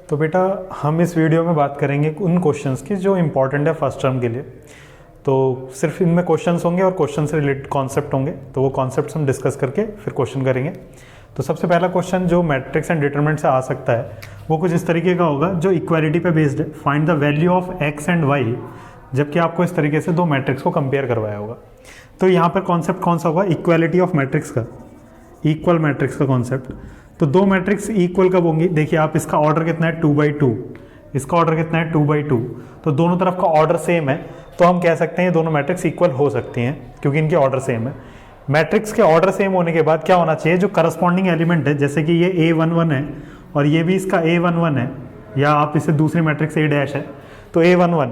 तो बेटा हम इस वीडियो में बात करेंगे उन क्वेश्चंस की जो इम्पोर्टेंट है फर्स्ट टर्म के लिए। तो सिर्फ इनमें क्वेश्चंस होंगे और क्वेश्चन से रिलेटेड कॉन्सेप्ट होंगे, तो वो कॉन्सेप्ट्स हम डिस्कस करके फिर क्वेश्चन करेंगे। तो सबसे पहला क्वेश्चन जो मैट्रिक्स एंड डिटरमिनेंट से आ सकता है वो कुछ इस तरीके का होगा जो इक्वालिटी पे बेस्ड है। Find the value of x and y, जबकि आपको इस तरीके से दो मैट्रिक्स को कंपेयर करवाया होगा। तो यहाँ पर कॉन्सेप्ट कौन सा होगा? इक्वालिटी ऑफ मैट्रिक्स का, इक्वल मैट्रिक्स का कॉन्सेप्ट। तो दो मैट्रिक्स इक्वल कब होंगी? देखिए आप, इसका ऑर्डर कितना है 2/2, इसका ऑर्डर कितना है 2/2, तो दोनों तरफ का ऑर्डर सेम है, तो हम कह सकते हैं ये दोनों मैट्रिक्स इक्वल हो सकती हैं क्योंकि इनके ऑर्डर सेम है। मैट्रिक्स के ऑर्डर सेम होने के बाद क्या होना चाहिए? जो करस्पॉन्डिंग एलिमेंट है, जैसे कि ये A11 है और ये भी इसका A11 है, या आप इसे दूसरी मैट्रिक्स A' है तो A11,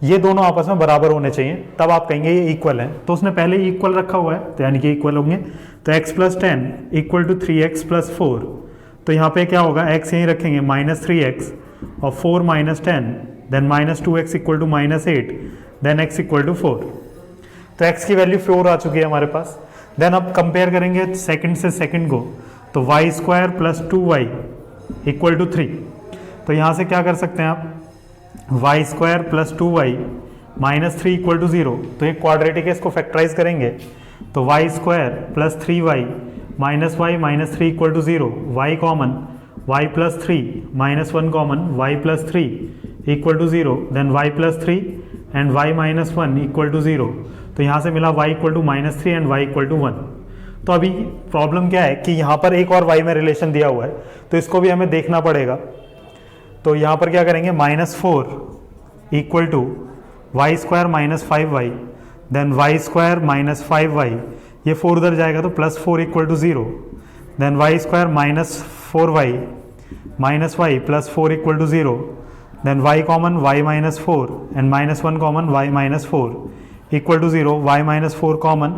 ये दोनों आपस में बराबर होने चाहिए, तब आप कहेंगे ये इक्वल है। तो उसने पहले ही इक्वल रखा हुआ है, तो यानी कि इक्वल होंगे। तो x + 10 = 3x + 4, तो यहाँ पे क्या होगा? x यहीं रखेंगे -3x और 4 - 10, देन -2x = -8, देन x = 4। तो x की वैल्यू 4 आ चुकी है हमारे पास। देन अब कंपेयर करेंगे सेकंड से सेकंड को, तो y² + 2y = 3। तो यहाँ से क्या कर सकते हैं आप? y² + 2y -3 = 0, तो ये क्वाड्रेटिक है, इसको फैक्टराइज करेंगे तो y² + 3y -y -3 = 0, y common, y + 3 -1 common, y + 3 = 0, then y + 3 and y -1 = 0। तो यहाँ से मिला y = -3 एंड y = 1। तो अभी प्रॉब्लम क्या है कि यहाँ पर एक और y में रिलेशन दिया हुआ है, तो इसको भी हमें देखना पड़ेगा। तो यहाँ पर क्या करेंगे? -4 = y² - 5y, then y² - 5y, ये 4 उधर जाएगा तो +4 = 0, then y² - 4y -y + 4 = 0, then y common, y -4 and -1 common, y -4 = 0, y -4 common,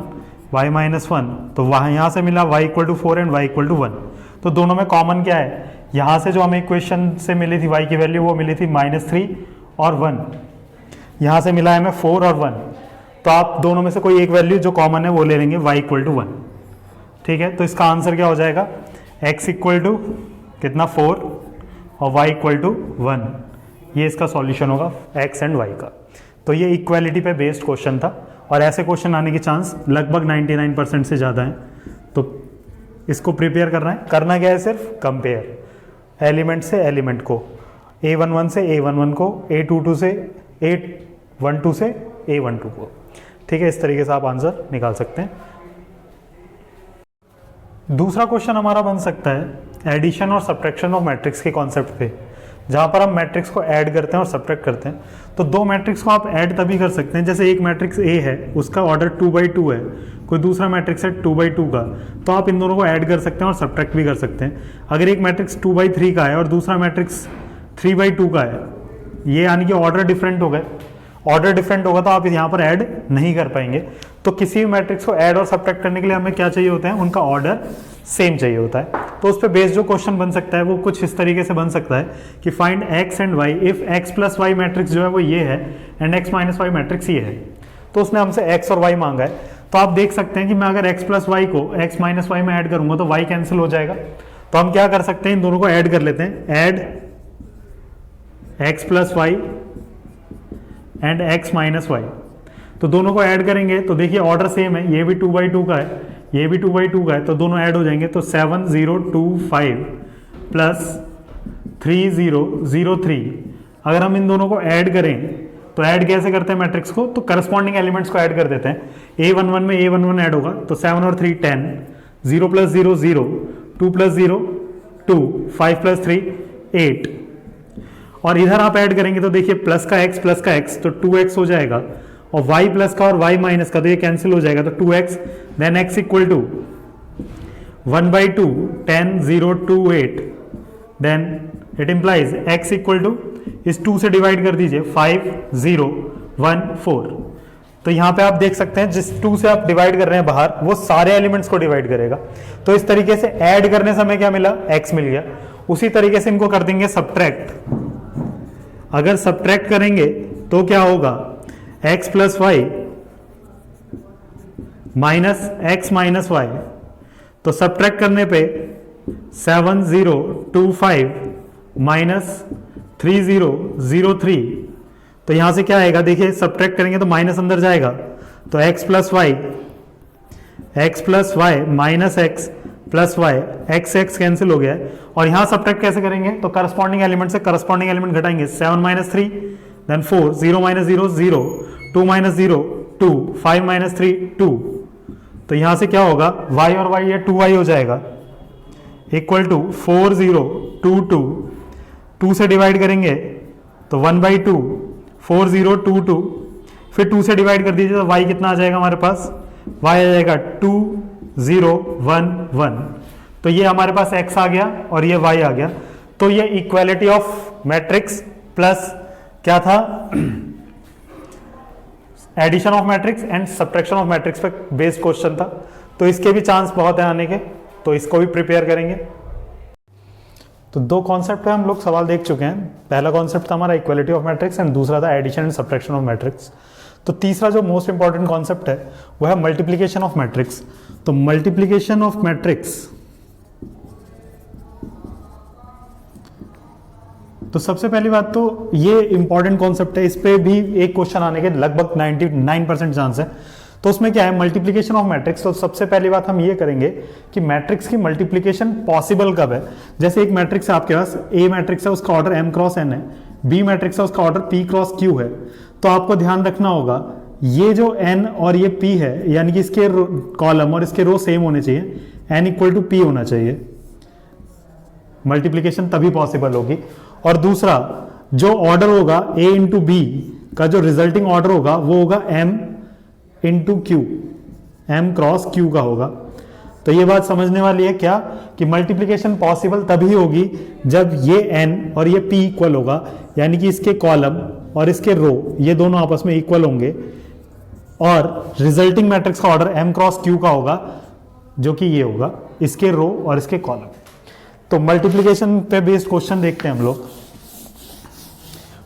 y -1, तो वहाँ यहाँ से मिला y = 4 एंड y = 1। तो दोनों में कॉमन क्या है? यहाँ से जो हमें इक्वेशन से मिली थी y की वैल्यू, वो मिली थी -3 और 1, यहाँ से मिला है हमें 4 और 1। तो आप दोनों में से कोई एक वैल्यू जो कॉमन है वो ले लेंगे, y = 1। ठीक है, तो इसका आंसर क्या हो जाएगा? x = कितना? 4 और y = 1। ये इसका सॉल्यूशन होगा x एंड y का। तो ये इक्वालिटी पे बेस्ड क्वेश्चन था और ऐसे क्वेश्चन आने के चांस लगभग 99% से ज़्यादा हैं। तो इसको प्रिपेयर करना है। करना क्या है? सिर्फ कंपेयर एलिमेंट से एलिमेंट को, A11 से A11 को, A22 से A12 से A12 को। ठीक है, इस तरीके से आप आंसर निकाल सकते हैं। दूसरा क्वेश्चन हमारा बन सकता है एडिशन और सब्ट्रैक्शन ऑफ मैट्रिक्स के कॉन्सेप्ट पे, जहाँ पर हम मैट्रिक्स को ऐड करते हैं और सब्ट्रैक्ट करते हैं। तो दो मैट्रिक्स को आप ऐड तभी कर सकते हैं, जैसे एक मैट्रिक्स A है, उसका ऑर्डर 2/2 है, कोई दूसरा मैट्रिक्स है 2/2 का, तो आप इन दोनों को ऐड कर सकते हैं और सब्ट्रैक्ट भी कर सकते हैं। अगर एक मैट्रिक्स 2/3 का है और दूसरा मैट्रिक्स 3/2 का है, ये यानी कि ऑर्डर डिफरेंट हो गए। ऑर्डर डिफरेंट होगा तो आप यहाँ पर ऐड नहीं कर पाएंगे। तो किसी भी मैट्रिक्स को ऐड और सब्ट्रैक्ट करने के लिए हमें क्या चाहिए होता है? उनका ऑर्डर सेम चाहिए होता है। तो उस पर बेस्ड जो क्वेश्चन बन सकता है वो कुछ इस तरीके से बन सकता है कि find x and y if x + y matrix जो है वो ये है एंड x - y मैट्रिक्स ये है। तो उसने हमसे x और y मांगा है। तो आप देख सकते हैं कि मैं अगर x + y को x - y में ऐड करूंगा तो y कैंसिल हो जाएगा। तो हम क्या कर सकते हैं? इन दोनों को ऐड कर लेते हैं, add x + y and x - y। तो दोनों को ऐड करेंगे तो देखिए ऑर्डर सेम है, ये भी 2/2 का है, ये भी 2/2 का है, तो दोनों ऐड हो जाएंगे। तो 7025 + 3003, अगर हम इन दोनों को ऐड करें तो ऐड कैसे करते हैं मैट्रिक्स को? तो करस्पॉन्डिंग एलिमेंट्स को ऐड कर देते हैं। A11 में A11 ऐड होगा तो 7 और 3 10, 0 + 0 0, 2 + 0 2, 5 + 3 8, और इधर आप ऐड करेंगे तो देखिए प्लस का x तो 2x हो जाएगा, और y प्लस का और y माइनस का तो ये कैंसिल हो जाएगा तो 2x, then x = 1/2 10 0 2 8, then it implies x = इस 2 से डिवाइड कर दीजिए 5 0 1 4। तो यहाँ पे आप देख सकते हैं जिस 2 से आप डिवाइड कर रहे हैं बाहर, वो सारे एलिमेंट्स को डिवाइड करेगा। तो इस तरीके से ऐड करने से हमें क्या मिला? x मिल गया। उसी तरीके से इनको कर देंगे सब्ट्रैक्ट। अगर सब्ट्रैक्ट करेंगे तो क्या होगा? x + y - x - y, तो सब्ट्रैक्ट करने पे 7025 - 3003, तो यहां से क्या आएगा, देखिए सब्ट्रैक्ट करेंगे तो माइनस अंदर जाएगा, तो x plus y minus x plus y, x x cancel हो गया है। और यहां सब्ट्रैक्ट कैसे करेंगे, तो करस्पॉन्डिंग एलिमेंट से करस्पॉन्डिंग एलिमेंट घटाएंगे, 7 minus 3 then 4, 0 minus 0 0, 2 minus 0 2, 5 minus 3 2, तो यहां से क्या होगा, y और y ये 2y हो जाएगा, इक्वल टू 4 0 2 2, 2 से डिवाइड करेंगे तो 1/2, 4 0 2 2, फिर 2 से डिवाइड कर दीजिए तो y कितना आ जाएगा हमारे पास, y आ जाएगा 2 0 1 1, तो ये हमारे पास x आ गया और ये y आ गया। तो ये इक्वालिटी ऑफ मैट्रिक्स प्लस क्या था, addition of matrix and subtraction of matrix पे बेस्ड क्वेश्चन था, तो इसके भी चांस बहुत है आने के, तो इसको भी प्रिपेयर करेंगे। तो दो कॉन्सेप्ट पे हम लोग सवाल देख चुके हैं, पहला कॉन्सेप्ट था हमारा इक्वालिटी ऑफ मैट्रिक्स एंड दूसरा था addition and subtraction of matrix. तो तीसरा जो मोस्ट इंपॉर्टेंट कॉन्सेप्ट है वो है मल्टीप्लीकेशन ऑफ मैट्रिक्स। तो मल्टीप्लीकेशन ऑफ मैट्रिक्स, तो सबसे पहली बात तो ये इंपॉर्टेंट कॉन्सेप्ट है, इस पे भी एक क्वेश्चन आने के लगभग 99% चांस है। तो उसमें क्या है, मल्टीप्लीकेशन ऑफ मैट्रिक्स। तो सबसे पहली बात हम ये करेंगे कि मैट्रिक्स की मल्टीप्लीकेशन पॉसिबल कब है। जैसे एक मैट्रिक्स है आपके पास, ए मैट्रिक्स है, उसका ऑर्डर m क्रॉस n है, बी मैट्रिक्स है, उसका ऑर्डर p क्रॉस q है। तो आपको ध्यान रखना होगा ये जो n और ये p है, यानी कि इसके कॉलम और इसके रो सेम होने चाहिए, n इक्वल टू p होना चाहिए, मल्टीप्लीकेशन तभी पॉसिबल होगी। और दूसरा जो ऑर्डर होगा a इंटू बी का, जो रिजल्टिंग ऑर्डर होगा वो होगा m into Q, m cross q का होगा। तो ये बात समझने वाली है क्या, कि मल्टीप्लीकेशन पॉसिबल तभी होगी जब ये n और ये p इक्वल होगा, यानी कि इसके कॉलम और इसके रो ये दोनों आपस में इक्वल होंगे, और रिजल्टिंग मैट्रिक्स का ऑर्डर m क्रॉस q का होगा, जो कि ये होगा इसके रो और इसके कॉलम। तो मल्टीप्लीकेशन पे बेस्ड क्वेश्चन देखते हैं हम लोग।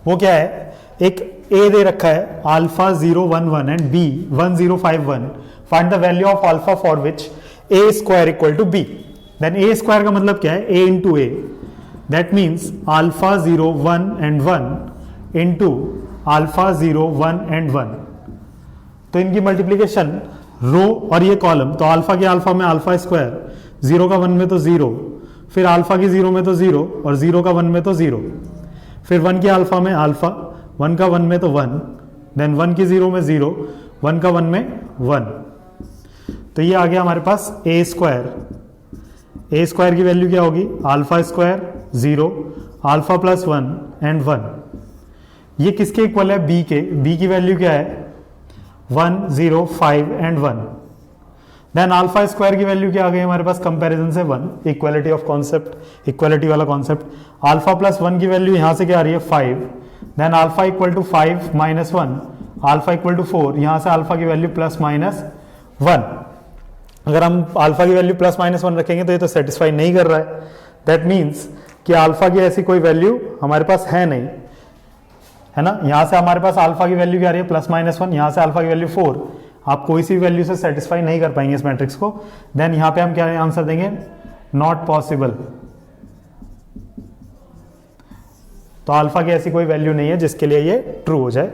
वो क्या है, एक a दे रखा है alpha 0 1 1 and b 1 0 5 1, find the value of alpha for which a square equal to b। Then a square का मतलब क्या है, a into a, that means alpha 0 1 and 1 into alpha 0 1 and 1। तो इनकी मल्टीप्लीकेशन रो और ये कॉलम, तो अल्फा के अल्फा में अल्फा स्क्वायर, 0 का 1 में तो 0, फिर अल्फा की 0 में तो 0 और 0 का 1 में तो 0, फिर 1 के अल्फा में अल्फा, 1 का 1 में तो 1, देन 1 की 0 में 0, 1 का 1 में 1। तो ये आ गया हमारे पास a स्क्वायर। a स्क्वायर की वैल्यू क्या होगी, alpha square 0, alpha plus 1 and 1। ये किसके इक्वल है, b के। b की वैल्यू क्या है, 1 0 5 एंड 1। देन अल्फा स्क्वायर की वैल्यू क्या आ गई हमारे पास, कंपैरिजन से 1, इक्वालिटी ऑफ कॉन्सेप्ट, इक्वालिटी वाला कॉन्सेप्ट। अल्फा प्लस 1 की वैल्यू यहां से क्या आ रही है, 5, then alpha equal to 5 minus 1, alpha equal to 4, यहां से अल्फा की वैल्यू प्लस माइनस 1। अगर हम अल्फा की वैल्यू प्लस माइनस 1 रखेंगे तो ये तो सेटिस्फाई नहीं कर रहा है, दैट मीन्स कि अल्फा की ऐसी कोई वैल्यू हमारे पास है नहीं, है ना। यहां से हमारे पास अल्फा की वैल्यू क्या आ रही है, प्लस माइनस 1, यहां से अल्फा की वैल्यू 4, आप कोई सी वैल्यू से सेटिस्फाई नहीं कर पाएंगे इस मैट्रिक्स को। देन यहां पे हम क्या आंसर देंगे, नॉट पॉसिबल। तो अल्फा की ऐसी कोई वैल्यू नहीं है जिसके लिए ये ट्रू हो जाए,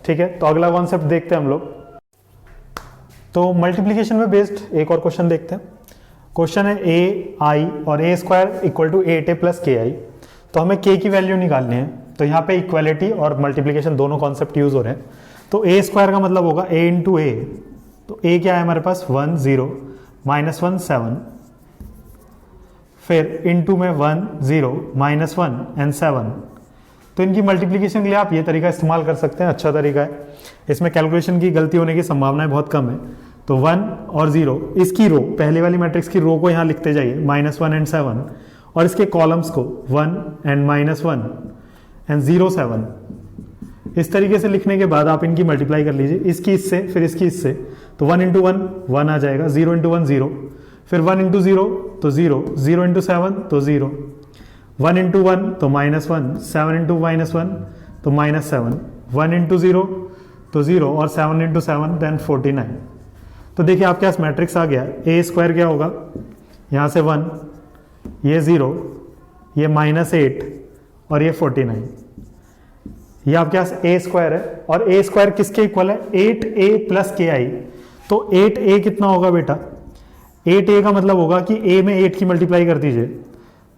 ठीक है। तो अगला कॉन्सेप्ट देखते हैं हम लोग। तो मल्टीप्लीकेशन में बेस्ड एक और क्वेश्चन देखते हैं। क्वेश्चन है a i और a square equal to 8a plus k I. तो हमें k की वैल्यू निकालनी है, तो यहाँ पे इक्वालिटी और मल्टीप्लीकेशन दोनों कॉन्सेप्ट यूज हो रहे हैं। तो a स्क्वायर का मतलब होगा a इंटू ए, तो a क्या है हमारे पास 1 0 माइनस 1 7, फिर इंटू में 1 0 माइनस 1 एंड 7। तो इनकी मल्टीप्लीकेशन के लिए आप ये तरीका इस्तेमाल कर सकते हैं, अच्छा तरीका है, इसमें कैलकुलेशन की गलती होने की संभावनाएं बहुत कम है। तो 1 और 0, इसकी रो, पहले वाली मैट्रिक्स की रो को यहाँ लिखते जाइए, माइनस 1 एंड 7, और इसके कॉलम्स को 1 एंड माइनस 1 एंड 0 7। इस तरीके से लिखने के बाद आप इनकी मल्टीप्लाई कर लीजिए, इसकी इससे फिर इसकी इससे, तो 1 इंटू 1 1 आ जाएगा, 0 इंटू 1 0, फिर 1 इंटू 0 तो 0, 0 इंटू 7 तो 0, 1 इंटू 1 तो माइनस 1, 7 इंटू माइनस 1 तो माइनस 7, 1 इंटू 0 तो 0 और 7 इंटू 7 देन 49। तो देखिए आपके पास मैट्रिक्स आ गया। a स्क्वायर क्या होगा, यहाँ से 1, ये 0, ये माइनस 8 और ये 49, ये आपके पास ए स्क्वायर है, और ए स्क्वायर किसके इक्वल है? 8a plus k I. तो 8a कितना होगा बेटा? 8a का मतलब होगा कि a में 8 की मल्टीप्लाई कर दीजिए,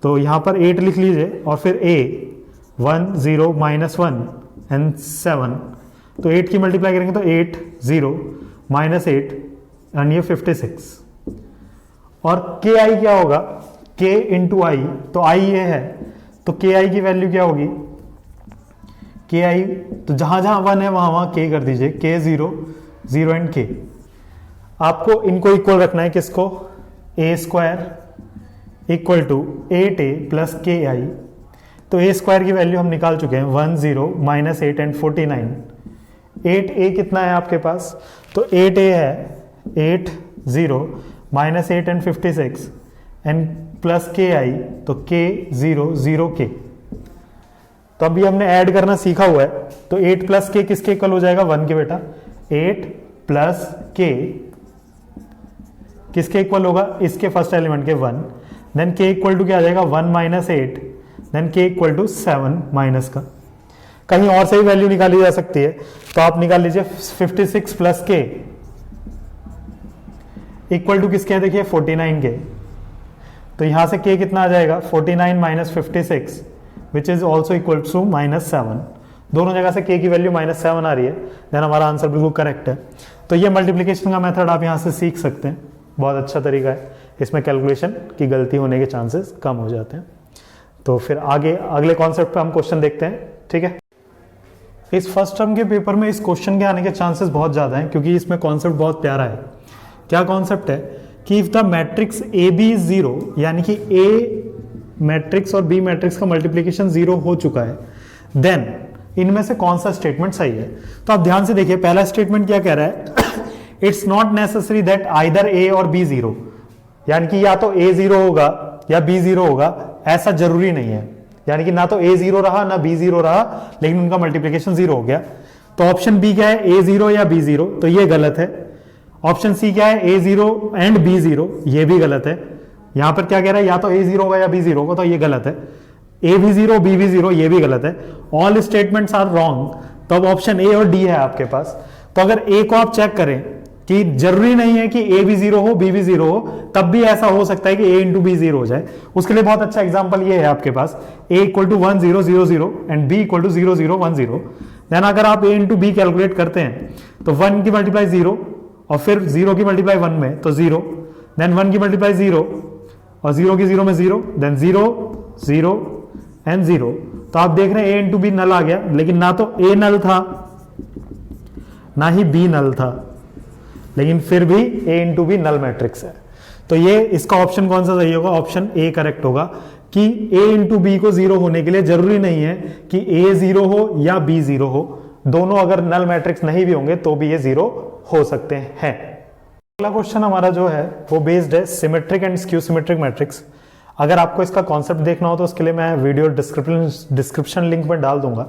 तो यहाँ पर 8 लिख लीजिए और फिर a 1 0 माइनस 1 एंड 7, तो 8 की मल्टीप्लाई करेंगे तो 8 0 माइनस 8 एंड ये 56। और के आई क्या होगा? k इंटू आई, तो आई ये है, तो के आई की वैल्यू क्या होगी? के आई, तो जहां जहां 1 है वहां वहां k कर दीजिए, k 0 0 एंड k। आपको इनको इक्वल रखना है, किसको? a square equal to 8a plus k I. तो a स्क्वायर की वैल्यू हम निकाल चुके हैं, 1 0 माइनस 8 एंड 49। 8a कितना है आपके पास? तो 8a है 8 0 minus 8 and 56 and plus k I, तो k 0 0 k। तो अभी हमने ऐड करना सीखा हुआ है, तो 8 प्लस k किसके इक्वल हो जाएगा? 1 के बेटा। 8 प्लस k किसके इक्वल होगा? इसके फर्स्ट एलिमेंट के 1। देन k इक्वल टू क्या आ जाएगा? 1 minus 8, then k equal to 7 minus का। कहीं और से ही वैल्यू निकाली जा सकती है, तो आप निकाल लीजिए 56 प्लस k इक्वल टू किसके है? देखिए 49 के। तो यहां से k कितना आ जाएगा? 49 minus 56 which is also equal to minus 7। दोनों जगह से k की वैल्यू माइनस 7 आ रही है, देन हमारा आंसर बिल्कुल करेक्ट है। तो ये मल्टीप्लीकेशन का मेथड आप यहाँ से सीख सकते हैं, बहुत अच्छा तरीका है, इसमें कैलकुलेशन की गलती होने के चांसेस कम हो जाते हैं। तो फिर आगे अगले कॉन्सेप्ट पे हम क्वेश्चन देखते हैं, ठीक है। इस फर्स्ट टर्म के पेपर में इस क्वेश्चन के आने के चांसेस बहुत ज़्यादा हैं, क्योंकि इसमें कॉन्सेप्ट बहुत प्यारा है। क्या कॉन्सेप्ट है कि if the matrix A B is zero, यानी कि ए मैट्रिक्स और बी मैट्रिक्स का मल्टीप्लीकेशन जीरो हो चुका है, देन इनमें से कौन सा स्टेटमेंट सही है। तो आप ध्यान से देखिए, पहला स्टेटमेंट क्या कह रहा है? It's not necessary that either A और बी जीरो, यानी कि या तो ए जीरो होगा या बी जीरो होगा, ऐसा जरूरी नहीं है। यानी कि ना तो ए जीरो रहा ना बी जीरो रहा, लेकिन उनका मल्टीप्लीकेशन जीरो हो गया। तो ऑप्शन बी क्या है? ए जीरो या बी जीरो, तो ये गलत है। ऑप्शन सी क्या है? ए जीरो एंड बी जीरो, ये भी गलत है। यहां पर क्या कह रहा है? या तो ए जीरो होगा या बी जीरो होगा, तो ये गलत है। ए भी जीरो बी भी जीरो, ये भी गलत है। All statements are wrong. तो अब ऑप्शन ए और डी है आपके पास। तो अगर ए को आप चेक करें कि जरूरी नहीं है कि ए भी जीरो हो बी भी जीरो हो, तब भी ऐसा हो सकता है कि ए इंटू बी जीरो हो जाए। उसके लिए बहुत अच्छा एग्जांपल ये है आपके पास, A equal to 1 0 0 0 and B equal to 0 0 1 0। Then अगर आप ए इंटू बी कैलकुलेट करते हैं तो 1 की मल्टीप्लाई 0 और फिर 0 की मल्टीप्लाई 1 में तो 0, देन 1 की मल्टीप्लाई 0 और 0 की 0 में 0, देन 0 0 एंड 0। तो आप देख रहे हैं ए इंटू बी नल आ गया, लेकिन ना तो ए नल था ना ही बी नल था, लेकिन फिर भी ए इंटू बी नल मैट्रिक्स है। तो ये इसका ऑप्शन कौन सा सही होगा? ऑप्शन ए करेक्ट होगा कि ए इंटू बी को जीरो होने के लिए जरूरी नहीं है कि ए जीरो हो या बी जीरो हो, दोनों अगर नल मैट्रिक्स नहीं भी होंगे तो भी ये जीरो हो सकते हैं। अगला क्वेश्चन हमारा जो है वो बेस्ड है symmetric and skew symmetric matrix. अगर आपको इसका कॉन्सेप्ट देखना हो तो उसके लिए मैं वीडियो डिस्क्रिप्शन लिंक में डाल दूंगा,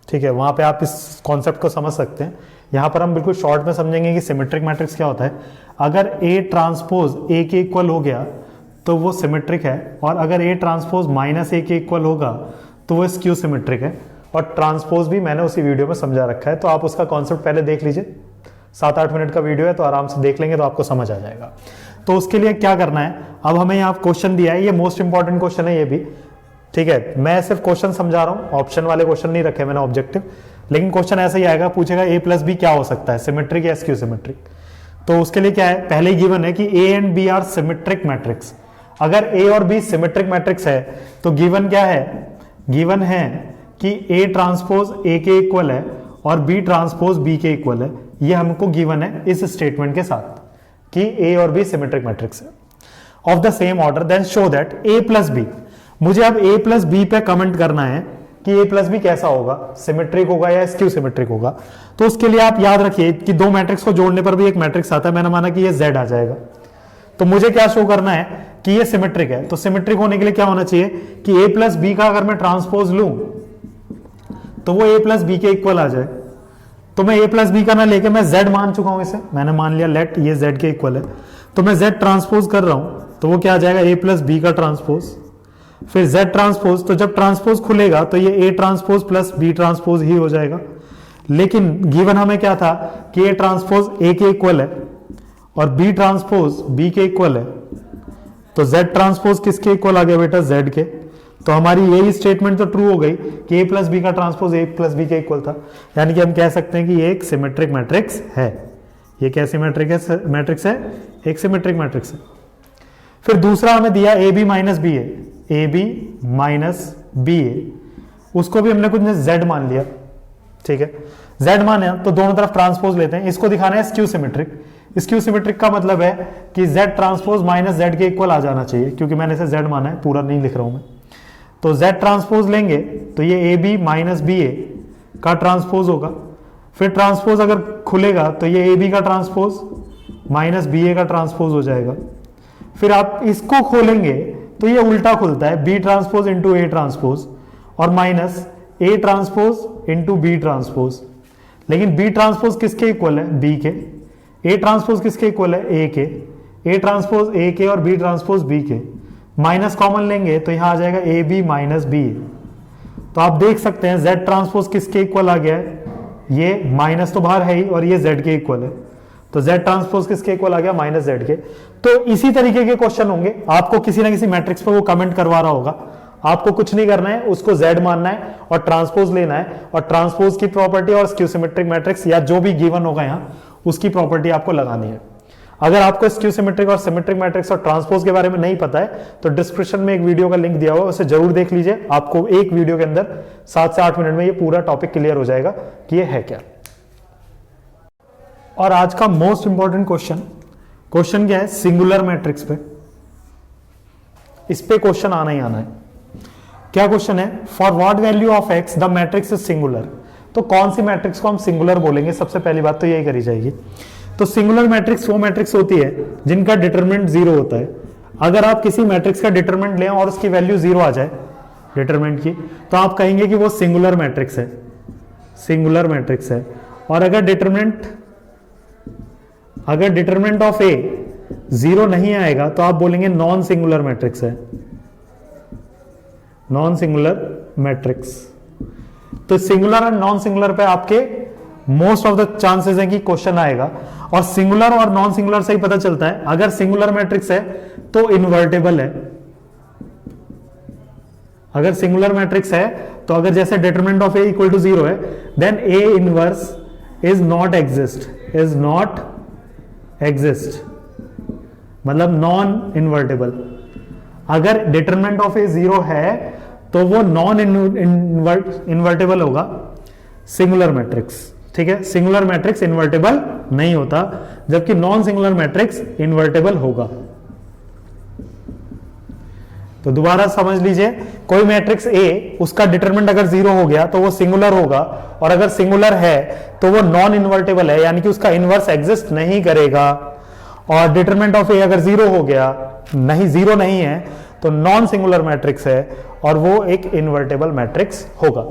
ठीक है, वहां पे आप इस कॉन्सेप्ट को समझ सकते हैं। यहाँ पर हम बिल्कुल शॉर्ट में समझेंगे कि सिमेट्रिक मैट्रिक्स क्या होता है। अगर ए ट्रांसपोज ए के इक्वल हो गया तो वो सिमेट्रिक है, और अगर ए ट्रांसपोज माइनस ए के इक्वल होगा तो वो स्क्यू सिमेट्रिक है। और ट्रांसपोज भी मैंने उसी वीडियो में समझा रखा है, तो आप उसका कॉन्सेप्ट पहले देख लीजिए। 7-8 मिनट का वीडियो है, तो आराम से देख लेंगे तो आपको समझ आ जाएगा। तो उसके लिए क्या करना है, अब हमें यहाँ क्वेश्चन दिया है, ये मोस्ट इंपॉर्टेंट क्वेश्चन है ये भी, ठीक है। मैं सिर्फ क्वेश्चन समझा रहा हूँ, ऑप्शन वाले क्वेश्चन नहीं रखे मैंने ऑब्जेक्टिव, लेकिन क्वेश्चन ऐसा ही आएगा, पूछेगा ए प्लस बी क्या हो सकता है, सिमेट्रिक या स्क्यू सिमेट्रिक। तो उसके लिए क्या है, पहले ही गिवन है कि A and B are symmetric matrix. अगर ए और बी सिमेट्रिक मैट्रिक्स है तो गिवन क्या है, गिवन है कि ए ट्रांसपोज ए के इक्वल है और बी ट्रांसपोज बी के इक्वल है। ये हमको गिवन है इस स्टेटमेंट के साथ कि ए और बी सिमेट्रिक मैट्रिक्स है of the same order, then show that A plus B. मुझे अब ए प्लस बी पे कमेंट करना है कि ए प्लस बी कैसा होगा, सिमेट्रिक होगा या स्क्यू सिमेट्रिक होगा। तो उसके लिए आप याद रखिए कि दो मैट्रिक्स को जोड़ने पर भी एक मैट्रिक्स आता है, मैंने माना कि ये Z आ जाएगा। तो मुझे क्या शो करना है कि ये सिमेट्रिक है। तो सिमेट्रिक होने के लिए क्या होना चाहिए कि ए प्लस बी का अगर मैं ट्रांसपोज लूं तो वो ए प्लस बी के इक्वल आ जाए। तो मैं ए प्लस बी का ना लेके मैं Z मान चुका हूं, इसे मैंने मान लिया लेट ये Z के इक्वल है, तो मैं Z ट्रांसपोज कर रहा हूं, तो वो क्या आ जाएगा, ए प्लस बी का ट्रांसपोज फिर Z ट्रांसपोज, तो जब ट्रांसपोज खुलेगा तो ये A transpose plus B transpose ही हो जाएगा। लेकिन गिवन हमें क्या था कि A ट्रांसपोज A के इक्वल है और B ट्रांसपोज B के इक्वल है, तो Z ट्रांसपोज किसके इक्वल आ गया बेटा? Z के। तो हमारी यही स्टेटमेंट तो ट्रू हो गई कि A प्लस बी का ट्रांसपोज A प्लस बी के इक्वल था, यानी कि हम कह सकते हैं कि ये एक सिमेट्रिक मैट्रिक्स है। ये क्या सिमेट्रिक है? मैट्रिक्स है, एक सिमेट्रिक मैट्रिक्स है। फिर दूसरा हमें दिया A B minus B A B minus B A, उसको भी हमने कुछ Z मान लिया, ठीक है। Z माने तो दोनों तरफ ट्रांसपोज लेते हैं, इसको दिखाना है स्क्यू सिमेट्रिक। स्क्यू सिमेट्रिक का मतलब है कि Z ट्रांसपोज माइनस Z के इक्वल आ जाना चाहिए, क्योंकि मैंने इसे Z माना है, पूरा नहीं लिख रहा हूं मैं। तो Z ट्रांसपोज लेंगे तो ये ए बी माइनस बी ए का ट्रांसपोज होगा। फिर ट्रांसपोज अगर खुलेगा तो ये ए बी का ट्रांसपोज माइनस बी ए का ट्रांसपोज हो जाएगा। फिर आप इसको खोलेंगे तो ये उल्टा खुलता है, B transpose into A transpose और minus A transpose into B transpose. लेकिन बी ट्रांसपोज किसके इक्वल है? बी के। ए ट्रांसपोज किसके इक्वल है? ए के। ए ट्रांसपोज ए के और बी ट्रांसपोज बी के। माइनस कॉमन लेंगे तो यहां आ जाएगा ए बी माइनस बी। तो आप देख सकते हैं Z ट्रांसपोज किसके इक्वल आ गया है? ये माइनस तो बाहर है ही और ये Z के इक्वल है, तो Z ट्रांसपोज किसके इक्वल आ गया? माइनस Z के। तो इसी तरीके के क्वेश्चन होंगे, आपको किसी ना किसी मैट्रिक्स पर वो कमेंट करवा रहा होगा, आपको कुछ नहीं करना है, उसको Z मानना है और ट्रांसपोज लेना है, और ट्रांसपोज की प्रॉपर्टी और स्क्यू सिमेट्रिक मैट्रिक्स या जो भी गिवन होगा यहां उसकी प्रॉपर्टी आपको लगानी है। अगर आपको स्क्यू सिमेट्रिक और सिमेट्रिक मैट्रिक्स और ट्रांसपोज के बारे में नहीं पता है तो डिस्क्रिप्शन में एक वीडियो का लिंक दिया हुआ है, उसे जरूर देख लीजिए। आपको एक वीडियो के अंदर 7 से 8 मिनट में ये पूरा टॉपिक क्लियर हो जाएगा कि ये है क्या। और आज का मोस्ट इंपॉर्टेंट क्वेश्चन क्या है? सिंगुलर मैट्रिक्स पे, इस पे क्वेश्चन आना ही आना है। क्या क्वेश्चन है? For what value of x the matrix is singular. तो कौन सी मैट्रिक्स को हम सिंगुलर बोलेंगे? सबसे पहली बात तो यही करी जाएगी। तो सिंगुलर मैट्रिक्स वो मैट्रिक्स होती है जिनका डिटरमिनेंट 0 होता है। अगर आप किसी मैट्रिक्स का डिटरमिनेंट लें और उसकी वैल्यू 0 आ जाए डिटरमिनेंट की, तो आप कहेंगे कि वो सिंगुलर मैट्रिक्स है, सिंगुलर मैट्रिक्स है। और अगर डिटरमिनेंट ऑफ ए 0 नहीं आएगा तो आप बोलेंगे नॉन सिंगुलर मैट्रिक्स है, नॉन सिंगुलर मैट्रिक्स। तो सिंगुलर और नॉन सिंगुलर पे आपके मोस्ट ऑफ द चांसेस है कि क्वेश्चन आएगा, और सिंगुलर और नॉन सिंगुलर से ही पता चलता है। अगर सिंगुलर मैट्रिक्स है तो इन्वर्टेबल है। अगर सिंगुलर मैट्रिक्स है तो अगर जैसे determinant of A equal to 0 है, then A inverse is not exist, मतलब नॉन इन्वर्टेबल। अगर डिटरमिनेंट ऑफ ए 0 है तो वो नॉन इन्वर्टेबल होगा सिंगुलर मैट्रिक्स, ठीक है। सिंगुलर मैट्रिक्स इन्वर्टेबल नहीं होता, जबकि नॉन सिंगुलर मैट्रिक्स इन्वर्टेबल होगा। तो दोबारा समझ लीजिए, कोई मैट्रिक्स ए, उसका डिटरमिनेंट अगर 0 हो गया तो वो सिंगुलर होगा, और अगर सिंगुलर है तो वो नॉन इन्वर्टेबल है, यानी कि उसका इनवर्स एग्जिस्ट नहीं करेगा। और डिटरमिनेंट ऑफ ए अगर 0 हो गया, नहीं 0 नहीं है, तो नॉन सिंगुलर मैट्रिक्स है और वो एक इन्वर्टेबल मैट्रिक्स होगा।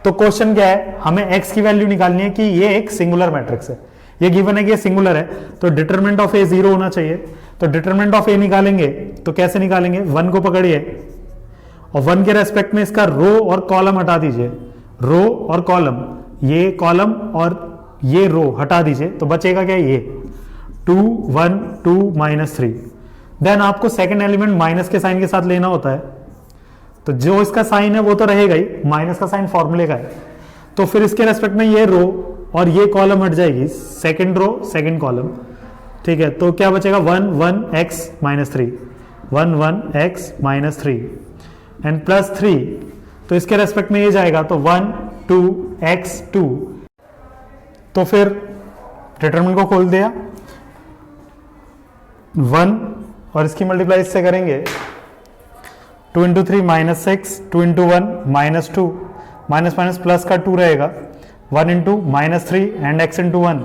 तो क्वेश्चन क्या है? हमें x की वैल्यू निकालनी है कि ये एक सिंगुलर मैट्रिक्स है। ये गिवन है कि ये सिंगुलर है, तो डिटरमिनेंट ऑफ ए 0 होना चाहिए। तो डिटरमिनेंट ऑफ ए निकालेंगे तो कैसे निकालेंगे? 1 को पकड़िए और 1 के रेस्पेक्ट में इसका रो और कॉलम हटा दीजिए, रो और कॉलम, ये कॉलम और ये रो हटा दीजिए, तो बचेगा क्या? ये 2 1 2 -3। देन आपको सेकेंड एलिमेंट माइनस के साइन के साथ लेना होता है, तो जो इसका साइन है वो तो रहेगा ही, माइनस का साइन फॉर्मूले का है। तो फिर इसके रेस्पेक्ट में ये रो और ये कॉलम हट जाएगी, सेकंड रो सेकंड कॉलम, ठीक है। तो क्या बचेगा? 1 1 x -3, 1 1 x -3 एंड +3। तो इसके रेस्पेक्ट में ये जाएगा, तो 1 2 x 2। तो फिर डिटरमिनेंट को खोल दिया 1 और इसकी मल्टीप्लाई इससे करेंगे, 2 × 3 -6, 2 × 1 -2, माइनस माइनस प्लस का 2 रहेगा, 1 × -3 एंड x × 1,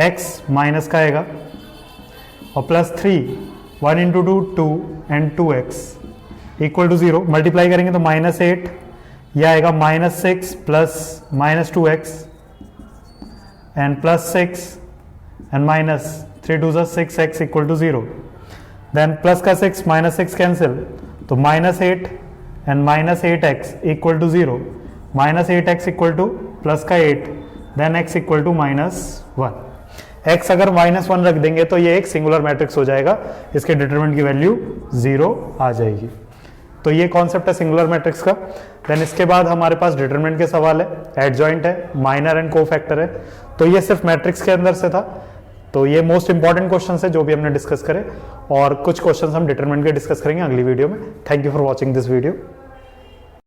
x माइनस का आएगा और +3, 1 × 2 2 and 2x equal to 0। Multiply करेंगे तो -8, यह आएगा -6 plus -2x and +6 and -3 2 6x equal to 0। Then plus का 6 -6 कैंसिल, तो -8 and -8x equal to 0, -8x equal to plus का 8, then x equal to -1। x अगर -1 रख देंगे तो ये एक सिंगुलर मैट्रिक्स हो जाएगा, इसके डिटरमिनेंट की वैल्यू 0 आ जाएगी। तो ये कॉन्सेप्ट है सिंगुलर मैट्रिक्स का। देन इसके बाद हमारे पास डिटरमिनेंट के सवाल है, एडजॉइंट है, माइनर एंड कोफैक्टर है। तो ये सिर्फ मैट्रिक्स के अंदर से था, तो ये मोस्ट इंपॉर्टेंट क्वेश्चन है जो भी हमने डिस्कस करे, और कुछ क्वेश्चन हम डिटरमिनेंट के डिस्कस करेंगे अगली वीडियो में। Thank you for watching this video.